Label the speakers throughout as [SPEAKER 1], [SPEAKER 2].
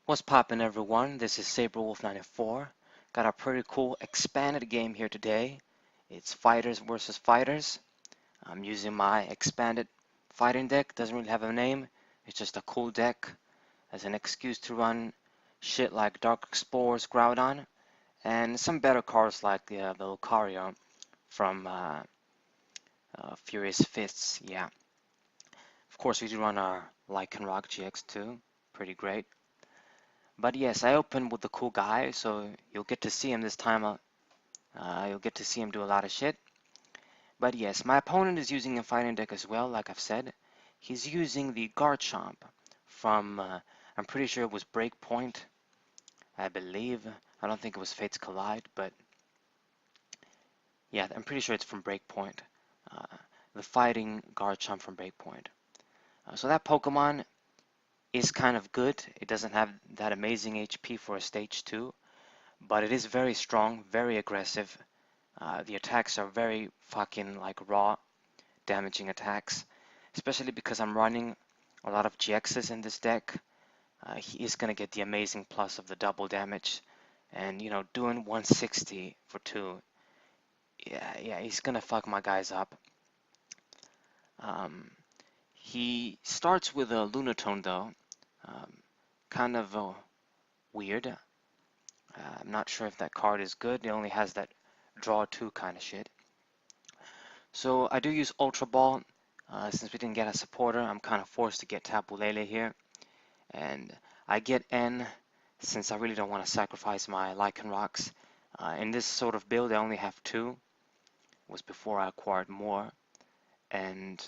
[SPEAKER 1] What's poppin', everyone? This is SaberWolf94. Got a pretty cool expanded game here today. It's fighters versus fighters. I'm using my expanded fighting deck. Doesn't really have a name. It's just a cool deck as an excuse to run shit like Dark Explorers, Groudon, and some better cards like the Lucario from Furious Fists. Yeah, of course we do run our Lycanroc GX2. Pretty great. But yes, I opened with the cool guy, so you'll get to see him this time. You'll get to see him do a lot of shit. But yes, my opponent is using a fighting deck as well, like I've said. He's using the Garchomp from, I'm pretty sure it was Breakpoint, I believe. I don't think it was Fates Collide, but yeah, I'm pretty sure it's from Breakpoint. Uh, the fighting Garchomp from Breakpoint. So that Pokemon is kind of good. It doesn't have that amazing HP for a stage 2. But it is very strong, very aggressive. The attacks are very fucking like raw, damaging attacks, especially because I'm running a lot of GXs in this deck. He is going to get the amazing plus of the double damage, and you know, doing 160 for 2. Yeah, he's going to fuck my guys up. He starts with a Lunatone though, um, kind of weird. I'm not sure if that card is good. It only has that draw 2 kind of shit. So I do use Ultra Ball. Since we didn't get a supporter, I'm kind of forced to get Tapu Lele here. And I get N since I really don't want to sacrifice my Lycanrocs. In this sort of build, I only have 2. It was before I acquired more. And,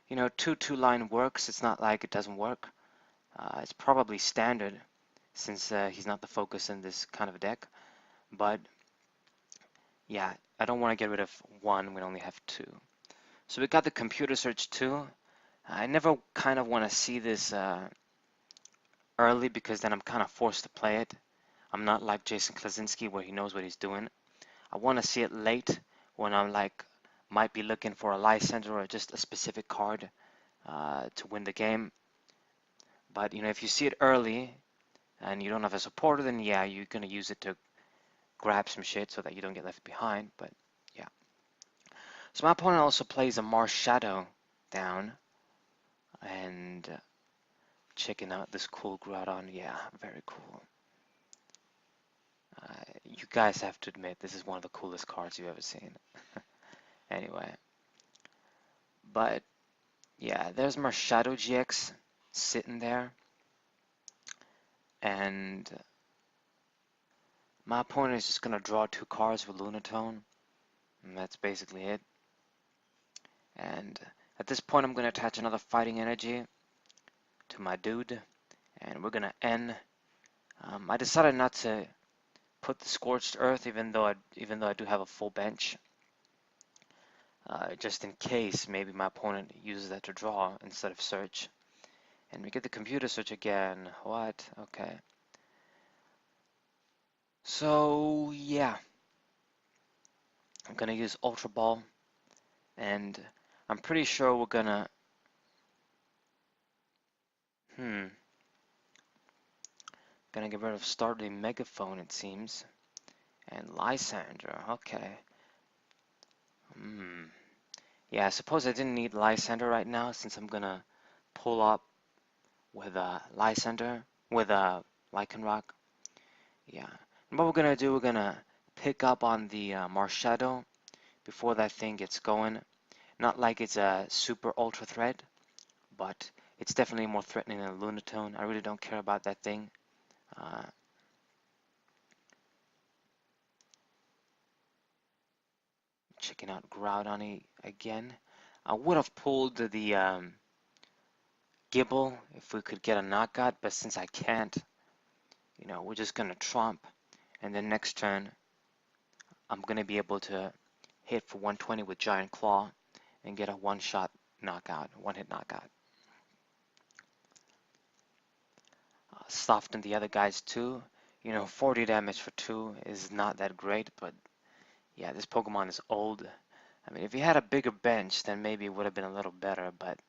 [SPEAKER 1] you know, 2 line works. It's not like it doesn't work. It's probably standard since he's not the focus in this kind of deck. But, yeah, I don't want to get rid of 1 when I only have 2. So we got the computer search too. I never kind of want to see this early because then I'm kind of forced to play it. I'm not like Jason Klaczynski where he knows what he's doing. I want to see it late when I'm like might be looking for a Lysander or just a specific card to win the game. But you know, if you see it early and you don't have a supporter, then yeah, you're gonna use it to grab some shit so that you don't get left behind. But yeah. So my opponent also plays a Marshadow down. And checking out this cool Groudon. Yeah, very cool. You guys have to admit this is one of the coolest cards you've ever seen. Anyway, but yeah, there's Marshadow GX sitting there, and my opponent is just gonna draw 2 cards with Lunatone, and that's basically it. And at this point, I'm gonna attach another Fighting Energy to my dude, and we're gonna end. I decided not to put the Scorched Earth, even though I do have a full bench. Just in case maybe my opponent uses that to draw instead of search. And we get the computer search again. What? Okay. So yeah, I'm gonna use Ultra Ball, and I'm pretty sure we're gonna gonna get rid of Starly Megaphone, it seems, and Lysander. Okay. Yeah, I suppose I didn't need Lysander right now since I'm gonna pull up with a Lysander with a Lycanroc. Yeah. And what we're gonna do, we're gonna pick up on the Marshadow before that thing gets going. Not like it's a super ultra threat, but it's definitely more threatening than a Lunatone. I really don't care about that thing. Checking out Groudon again. I would have pulled the Gibble if we could get a knockout, but since I can't, you know, we're just gonna Trump, and then next turn I'm gonna be able to hit for 120 with Giant Claw and get a one-shot knockout, one-hit knockout. Soften the other guys too. You know, 40 damage for 2 is not that great, but yeah, this Pokemon is old. I mean, if he had a bigger bench, then maybe it would have been a little better, but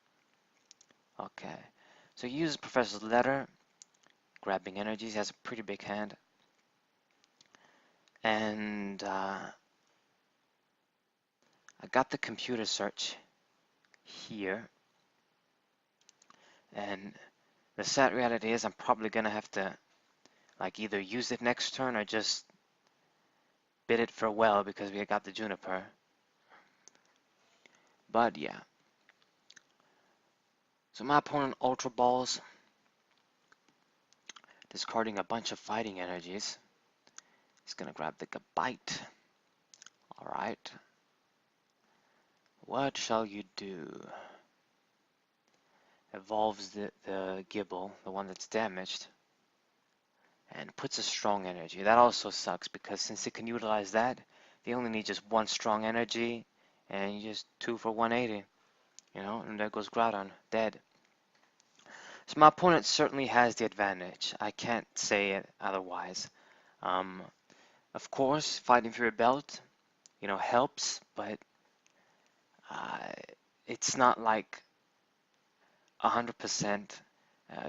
[SPEAKER 1] okay. So he uses Professor's Letter, grabbing energies. He has a pretty big hand. And I got the computer search here. And the sad reality is I'm probably going to have to like either use it next turn or just bid it farewell because we got the Juniper. But yeah. So my opponent Ultra Balls, discarding a bunch of fighting energies. He's gonna grab the Gabite. Alright. What shall you do? Evolves the Gibble, the one that's damaged, and puts a strong energy. That also sucks because since it can utilize that, they only need just one strong energy, and you just 2 for 180. You know, and there goes Groudon, dead. So my opponent certainly has the advantage. I can't say it otherwise. Of course, fighting for your belt, you know, helps, but uh, it's not like 100%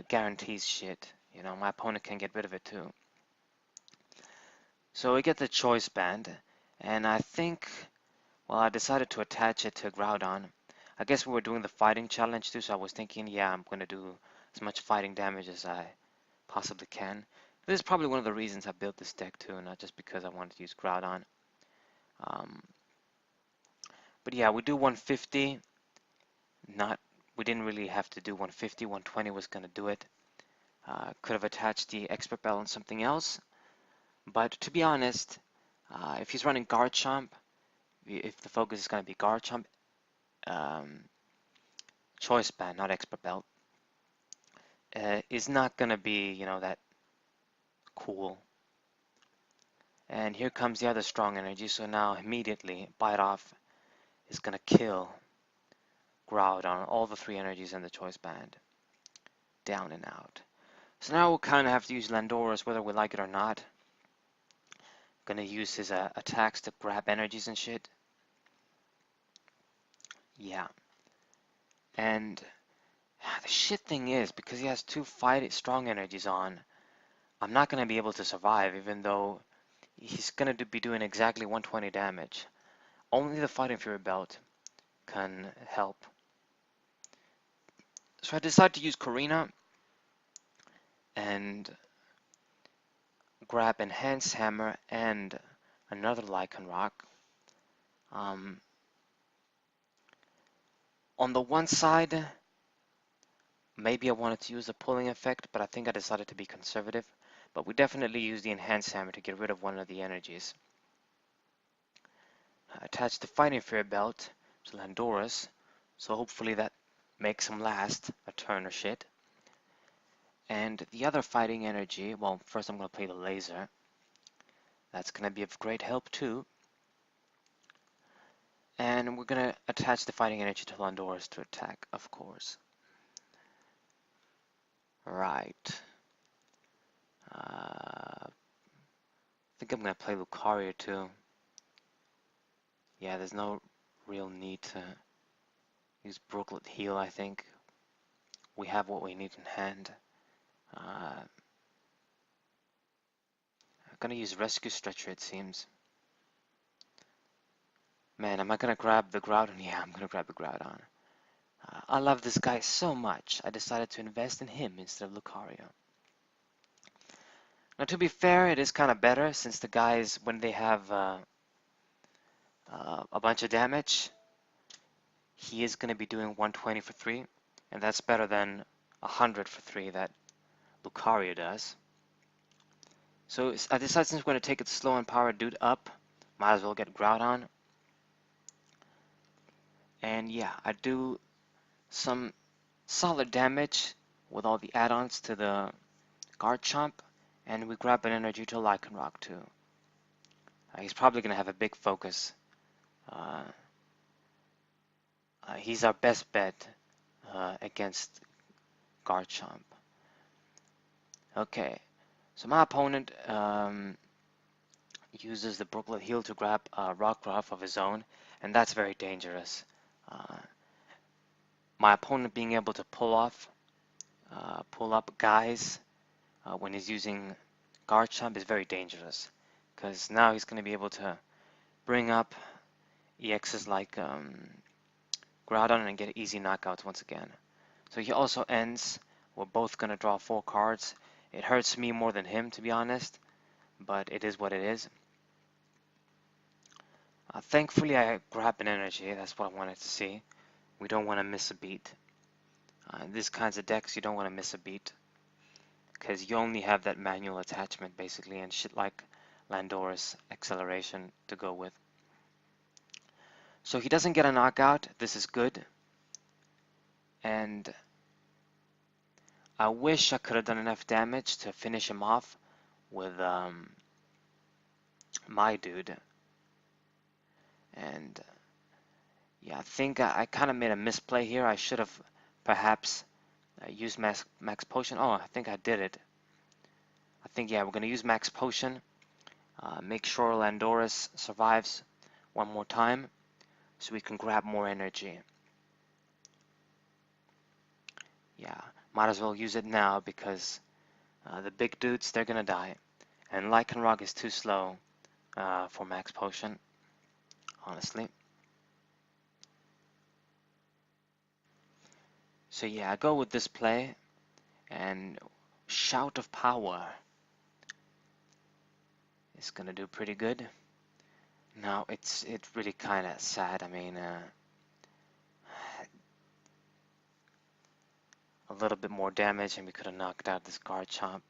[SPEAKER 1] guarantees shit. You know, my opponent can get rid of it too. So we get the choice band, and I think, well, I decided to attach it to Groudon. I guess we were doing the fighting challenge too, so I was thinking, yeah, I'm going to do as much fighting damage as I possibly can. This is probably one of the reasons I built this deck too, not just because I wanted to use Groudon. But yeah, we do 150. We didn't really have to do 150. 120 was going to do it. Could have attached the expert bell on something else. But to be honest, if he's running Garchomp, if the focus is going to be Garchomp, choice band, not expert belt, is not going to be, you know, that cool. And here comes the other strong energy, so now immediately Bite Off is going to kill Groudon, all the 3 energies in the choice band. Down and out. So now we'll kind of have to use Landorus whether we like it or not. Gonna use his attacks to grab energies and shit. Yeah. And the shit thing is, because he has 2 strong energies on, I'm not gonna be able to survive even though he's gonna be doing exactly 120 damage. Only the Fighting Fury belt can help. So I decided to use Korrina and grab Enhanced Hammer and another Lycanroc. On the one side, maybe I wanted to use a pulling effect, but I think I decided to be conservative. But we definitely use the Enhanced Hammer to get rid of one of the energies. Attach the Fighting Fury belt to Landorus, so hopefully that makes him last a turn or shit. And the other fighting energy, well, first I'm going to play the laser. That's going to be of great help too. And we're going to attach the fighting energy to Landorus to attack, of course. Right. I think I'm going to play Lucario too. Yeah, there's no real need to use Brooklet Heal, I think. We have what we need in hand. I'm going to use Rescue Stretcher, it seems. Man, am I going to grab the Groudon? Yeah, I'm going to grab the Groudon. I love this guy so much, I decided to invest in him instead of Lucario. Now, to be fair, it is kind of better since the guys, when they have a bunch of damage, he is going to be doing 120 for 3, and that's better than 100 for 3 that Lucario does. So I decided since we're going to take it slow and power dude up, might as well get Groudon. And yeah, I do some solid damage with all the add-ons to the Garchomp, and we grab an energy to Lycanroc too. He's probably going to have a big focus. He's our best bet against Garchomp. Okay, so my opponent uses the Brooklet Heal to grab Rockruff of his own, and that's very dangerous. My opponent being able to pull up guys when he's using Garchomp is very dangerous, because now he's going to be able to bring up EXs like Groudon and get easy knockouts once again. So he also ends. We're both going to draw 4 cards. It hurts me more than him, to be honest, but it is what it is. Thankfully, I grabbed an energy. That's what I wanted to see. We don't want to miss a beat. In these kinds of decks, you don't want to miss a beat, because you only have that manual attachment, basically, and shit like Landorus acceleration to go with. So he doesn't get a knockout. This is good. And I wish I could have done enough damage to finish him off with my dude. And yeah, I think I kind of made a misplay here. I should have perhaps used Max Potion. Oh, I think I did it. I think, yeah, we're going to use Max Potion. Make sure Landorus survives one more time so we can grab more energy. Yeah, might as well use it now because the big dudes, they're going to die. And Lycanroc is too slow for Max Potion, honestly. So yeah, I go with this play, and Shout of Power is gonna do pretty good. Now it's really kind of sad. I mean, a little bit more damage, and we could have knocked out this Garchomp.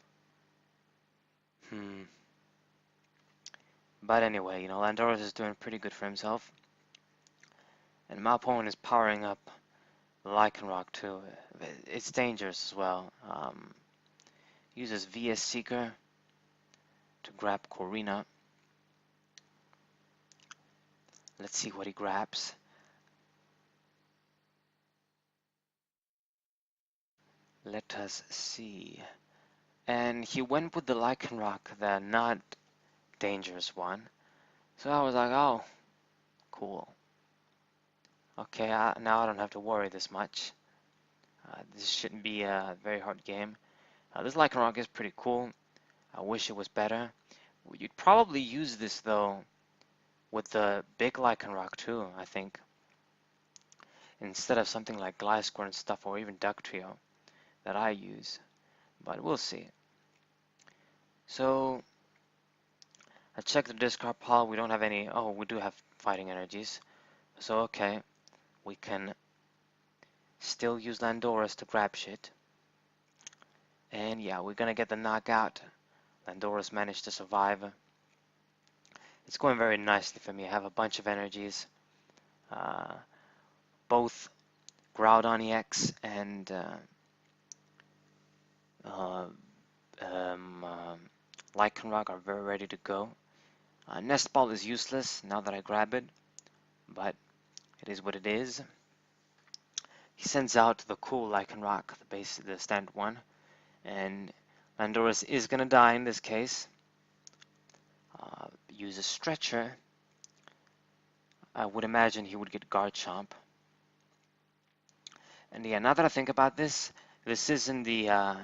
[SPEAKER 1] But anyway, you know, Landorus is doing pretty good for himself, and my opponent is powering up Lycanroc too. It's dangerous as well. Uses VS Seeker to grab Corina. Let's see what he grabs. Let us see. And he went with the Lycanroc, the not dangerous one. So I was like, oh, cool. Okay, now I don't have to worry this much. This shouldn't be a very hard game. This Lycanroc is pretty cool. I wish it was better. You'd probably use this, though, with the big Lycanroc, too, I think. Instead of something like Gliscor and stuff, or even Ductrio that I use. But we'll see. So, I checked the discard pile. We don't have any... Oh, we do have fighting energies. So, okay. We can still use Landorus to grab shit. And yeah, we're gonna get the knockout. Landorus managed to survive. It's going very nicely for me. I have a bunch of energies. Both Groudon EX and Lycanroc are very ready to go. Nest Ball is useless now that I grab it, but it is what it is. He sends out the cool Lycanroc, the standard one, and Landorus is gonna die in this case. Use a Stretcher. I would imagine he would get Garchomp. And yeah, now that I think about this, this isn't the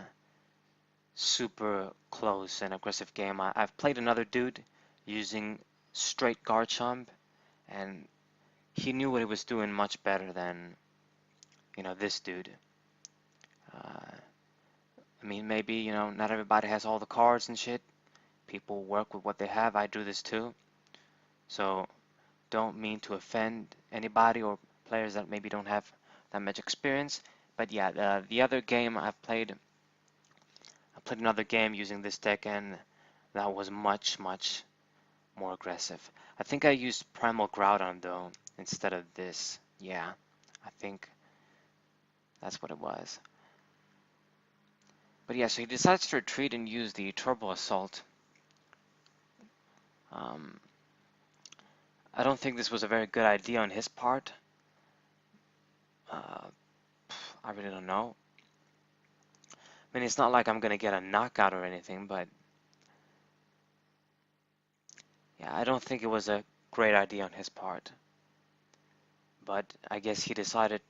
[SPEAKER 1] super close and aggressive game. I've played another dude using straight Garchomp, and he knew what he was doing much better than, you know, this dude. I mean, maybe, you know, not everybody has all the cards and shit. People work with what they have. I do this too. So don't mean to offend anybody or players that maybe don't have that much experience. But yeah, the other game I played another game using this deck, and that was much more aggressive. I think I used Primal Groudon though instead of this. Yeah, I think that's what it was. But yeah, so he decides to retreat and use the Turbo Assault. I don't think this was a very good idea on his part. I really don't know. I mean, it's not like I'm gonna get a knockout or anything, but yeah, I don't think it was a great idea on his part. But I guess he decided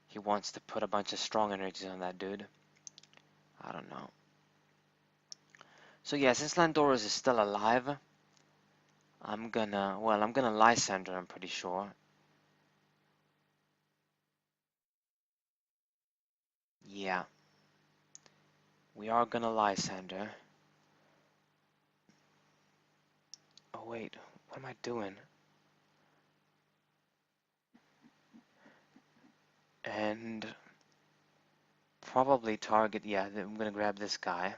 [SPEAKER 1] he wants to put a bunch of strong energies on that dude. I don't know. So yeah, since Landorus is still alive, I'm gonna Lysander, I'm pretty sure. Yeah, we are gonna Lysander. Oh wait, what am I doing? And probably target, yeah, I'm gonna grab this guy.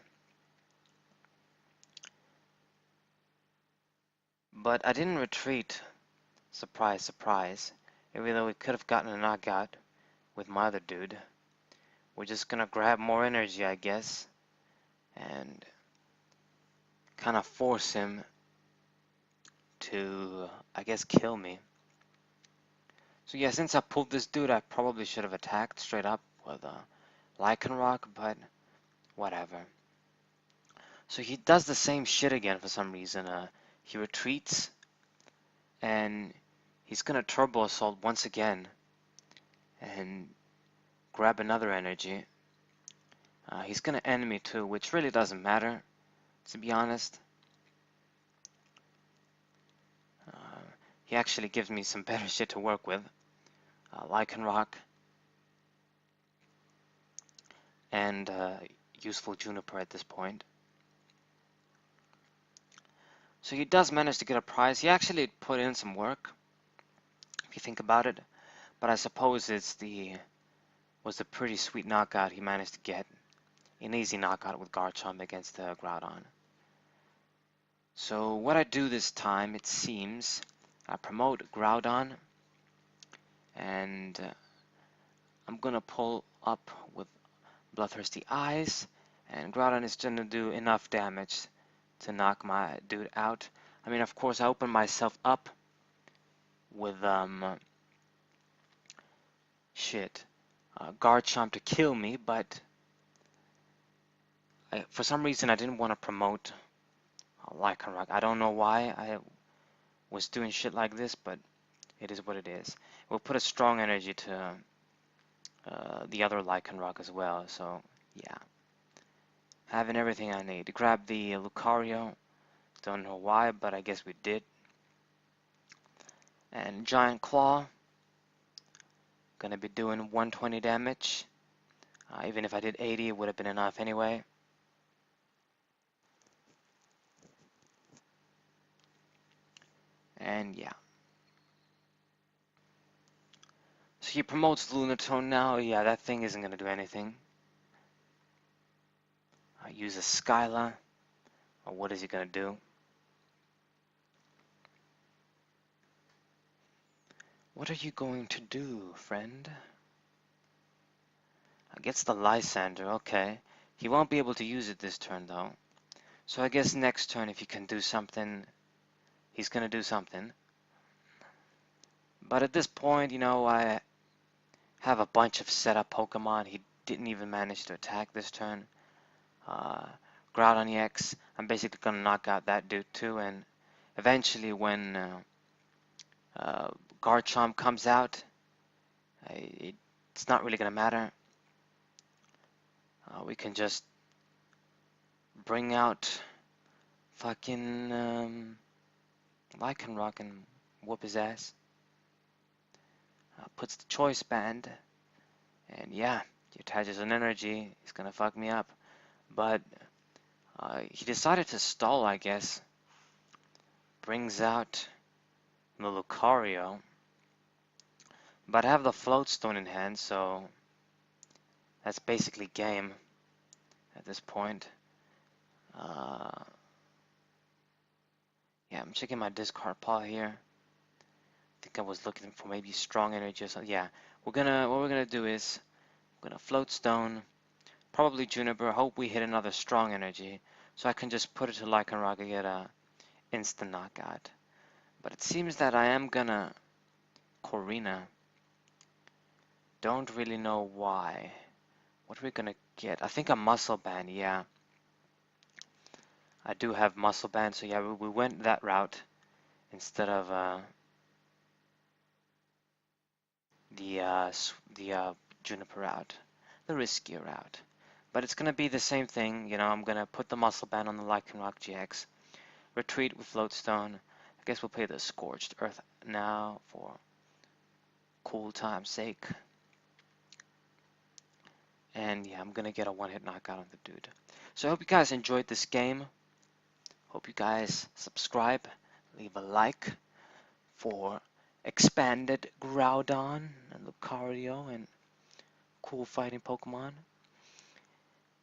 [SPEAKER 1] But I didn't retreat. Surprise, surprise. Even though we could have gotten a knockout with my other dude. We're just gonna grab more energy, I guess, and kind of force him to, I guess, kill me. So yeah, since I pulled this dude, I probably should have attacked straight up with a Lycanroc, but whatever. So he does the same shit again for some reason. He retreats, and he's gonna Turbo Assault once again, and grab another energy. He's gonna end me too, which really doesn't matter, to be honest. Uh, he actually gives me some better shit to work with. Lycanroc, and useful Juniper at this point. So he does manage to get a prize. He actually put in some work, if you think about it. But I suppose was a pretty sweet knockout he managed to get. An easy knockout with Garchomp against Groudon. So what I do this time, it seems, I promote Groudon, and I'm gonna pull up with Bloodthirsty Eyes, and Groudon is gonna do enough damage to knock my dude out. I mean, of course, I open myself up with Garchomp to kill me, but for some reason I didn't want to promote Lycanroc. I don't know why I was doing shit like this, but it is what it is. We'll put a strong energy to the other Lycanroc as well, so yeah. Having everything I need. Grab the Lucario. Don't know why, but I guess we did. And Giant Claw. Gonna be doing 120 damage. Even if I did 80, it would have been enough anyway. And yeah. So he promotes Lunatone now. Yeah, that thing isn't gonna do anything. I use a Skyla. What is he gonna do? What are you going to do, friend? Gets the Lysander, okay. He won't be able to use it this turn though. So I guess next turn if he can do something, he's gonna do something. But at this point, you know, I have a bunch of setup Pokemon. He didn't even manage to attack this turn. Groudon EX, I'm basically gonna knock out that dude too, and eventually when Garchomp comes out, it's not really gonna matter. We can just bring out fucking Lycanroc and whoop his ass. Puts the choice band, and yeah, he attaches an energy. He's gonna fuck me up, but he decided to stall, I guess. Brings out the Lucario, but I have the Float Stone in hand, so that's basically game at this point. Yeah, I'm checking my discard pile here. I think I was looking for maybe strong energy or something. Yeah, what we're gonna do is we're gonna Float Stone, probably Juniper. Hope we hit another strong energy, so I can just put it to Lycanroc and get a instant knockout. But it seems that I am gonna Corina. Don't really know why. What are we gonna get? I think a Muscle Band, yeah. I do have Muscle Band, so yeah, we went that route instead of the Juniper route, the riskier route. But it's going to be the same thing. You know, I'm going to put the Muscle Band on the Lycanroc GX. Retreat with Floatstone. I guess we'll play the Scorched Earth now for cool time's sake. And yeah, I'm going to get a one-hit knockout on the dude. So I hope you guys enjoyed this game. Hope you guys subscribe, leave a like for expanded Groudon and Lucario and cool fighting Pokemon.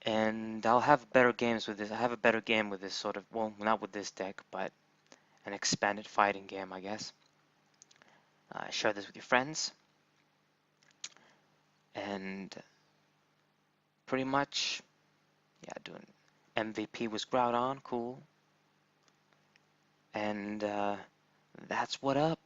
[SPEAKER 1] And I'll have better games with this. I have a better game with this sort of, well, not with this deck, but an expanded fighting game, I guess. Share this with your friends. And pretty much, yeah, doing MVP was Groudon, cool. And that's what up.